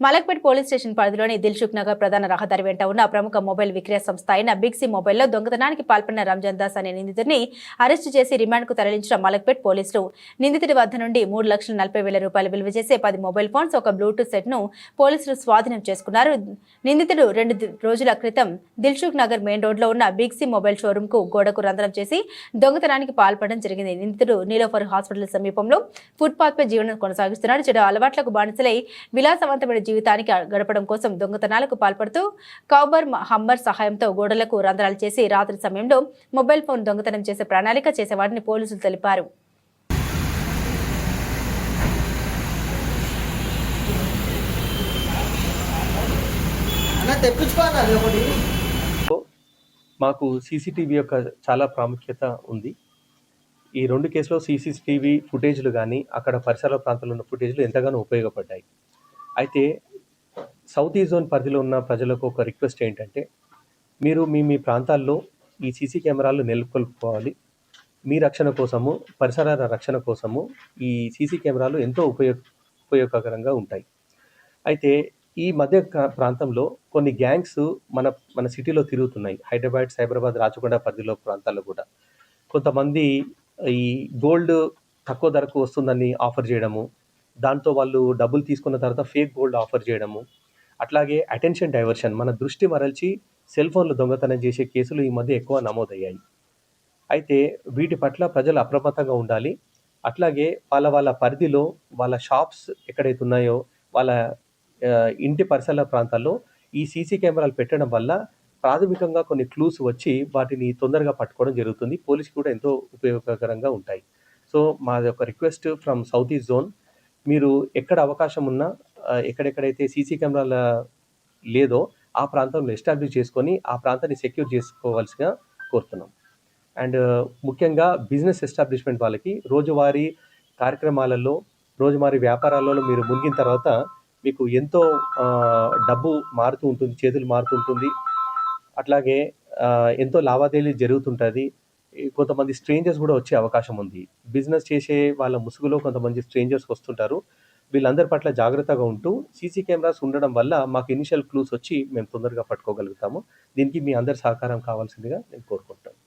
Malakpet police station పరిధిలోని దిల్సుఖ్ నగర్ ప్రధాన రహదారి వెంట ఉన్న ప్రముఖ మొబైల్ విక్రయ సంస్థ అయిన బిగ్ సి మొబైల్లో దొంగతనానికి పాల్పడిన రంజాన్ దాస్ అనే నిందితుడిని అరెస్టు చేసి రిమాండ్కు తరలించిన మలక్పేట్ పోలీసులు నిందితుడి వద్ద నుండి 3,40,000 రూపాయలు విలువ చేసే 10 మొబైల్ ఫోన్స్, ఒక బ్లూటూత్ సెట్ను పోలీసులు స్వాధీనం చేసుకున్నారు. నిందితుడు 2 రోజుల క్రితం దిల్సుఖ్ నగర్ మెయిన్ రోడ్లో ఉన్న బిగ్ సి మొబైల్ షోరూంకు గోడకు రంధ్రం చేసి దొంగతనానికి పాల్పడడం జరిగింది. నిందితుడు నీలోఫర్ హాస్పిటల్ సమీపంలో ఫుట్పాత్పై జీవనం కొనసాగిస్తున్నాడు. చెడు అలవాట్లకు బానిసలై విలాసవంతమైన జీవితానికి గడపడం కోసం దొంగతనాలకు పాల్పడుతూ కౌబర్ హమ్మర్ సహాయంతో గోడలకు రంధ్రాలు చేసి రాత్రి సమయంలో మొబైల్ ఫోన్ దొంగతనం చేసే ప్రణాళిక చేసేవాడిని పోలీసులు తెలిపారు. మాకు సీసీటీవీ యొక్క చాలా ప్రాముఖ్యత ఉంది. ఈ 2 కేసులో సీసీటీవీ ఫుటేజ్లు కానీ అక్కడ పరిసర ప్రాంతాల్లో ఉన్న ఫుటేజ్లు ఎంతగానో ఉపయోగపడ్డాయి. అయితే సౌత్ ఈస్ట్ జోన్ పరిధిలో ఉన్న ప్రజలకు ఒక రిక్వెస్ట్ ఏంటంటే, మీరు మీ ప్రాంతాల్లో ఈ సీసీ కెమెరాలు నెలకొల్పుకోవాలి. మీ రక్షణ కోసము, పరిసరాల రక్షణ కోసము ఈ సీసీ కెమెరాలు ఎంతో ఉపయోగకరంగా ఉంటాయి. అయితే ఈ మధ్య ప్రాంతంలో కొన్ని గ్యాంగ్స్ మన సిటీలో తిరుగుతున్నాయి. హైదరాబాద్, సైబరాబాద్, రాచకొండ పరిధిలో ప్రాంతాల్లో కూడా కొంతమంది ఈ గోల్డ్ తక్కువ ధరకు వస్తుందని ఆఫర్ చేయడము, దాంతో వాళ్ళు డబ్బులు తీసుకున్న తర్వాత ఫేక్ గోల్డ్ ఆఫర్ చేయడము, అట్లాగే అటెన్షన్ డైవర్షన్, మన దృష్టి మరల్చి సెల్ ఫోన్లు దొంగతనం చేసే కేసులు ఈ మధ్య ఎక్కువ నమోదయ్యాయి. అయితే వీటి పట్ల ప్రజలు అప్రమత్తంగా ఉండాలి. అట్లాగే వాళ్ళ పరిధిలో వాళ్ళ షాప్స్ ఎక్కడైతే ఉన్నాయో వాళ్ళ ఇంటి పరిసర ప్రాంతాల్లో ఈ సీసీ కెమెరాలు పెట్టడం వల్ల ప్రాథమికంగా కొన్ని క్లూస్ వచ్చి వాటిని తొందరగా పట్టుకోవడం జరుగుతుంది. పోలీసుకి కూడా ఎంతో ఉపయోగకరంగా ఉంటాయి. సో మాది ఒక request from south east zone, మీరు ఎక్కడ అవకాశం ఉన్నా ఎక్కడెక్కడైతే సీసీ కెమెరాల లేదో ఆ ప్రాంతంలో ఎస్టాబ్లిష్ చేసుకొని ఆ ప్రాంతాన్ని సెక్యూర్ చేసుకోవాల్సిగా కోరుతున్నాం. అండ్ ముఖ్యంగా బిజినెస్ ఎస్టాబ్లిష్మెంట్ వాళ్ళకి రోజువారీ కార్యక్రమాలలో, రోజువారీ వ్యాపారాలలో మీరు మునిగిన తర్వాత మీకు ఎంతో డబ్బు మారుతూ ఉంటుంది, చేతులు మారుతూ ఉంటుంది. అట్లాగే ఎంతో లావాదేవీలు జరుగుతుంటుంది. కొంతమంది స్ట్రేంజర్స్ కూడా వచ్చే అవకాశం ఉంది. బిజినెస్ చేసే వాళ్ళ ముసుగులో కొంతమంది స్ట్రేంజర్స్ వస్తుంటారు. వీళ్ళందరి పట్ల జాగ్రత్తగా ఉంటూ సీసీ కెమెరాస్ ఉండడం వల్ల మాకు ఇనిషియల్ క్లూస్ వచ్చి మేము తొందరగా పట్టుకోగలుగుతాము. దీనికి మీ అందరి సహకారం కావాల్సిందిగా నేను కోరుకుంటాను.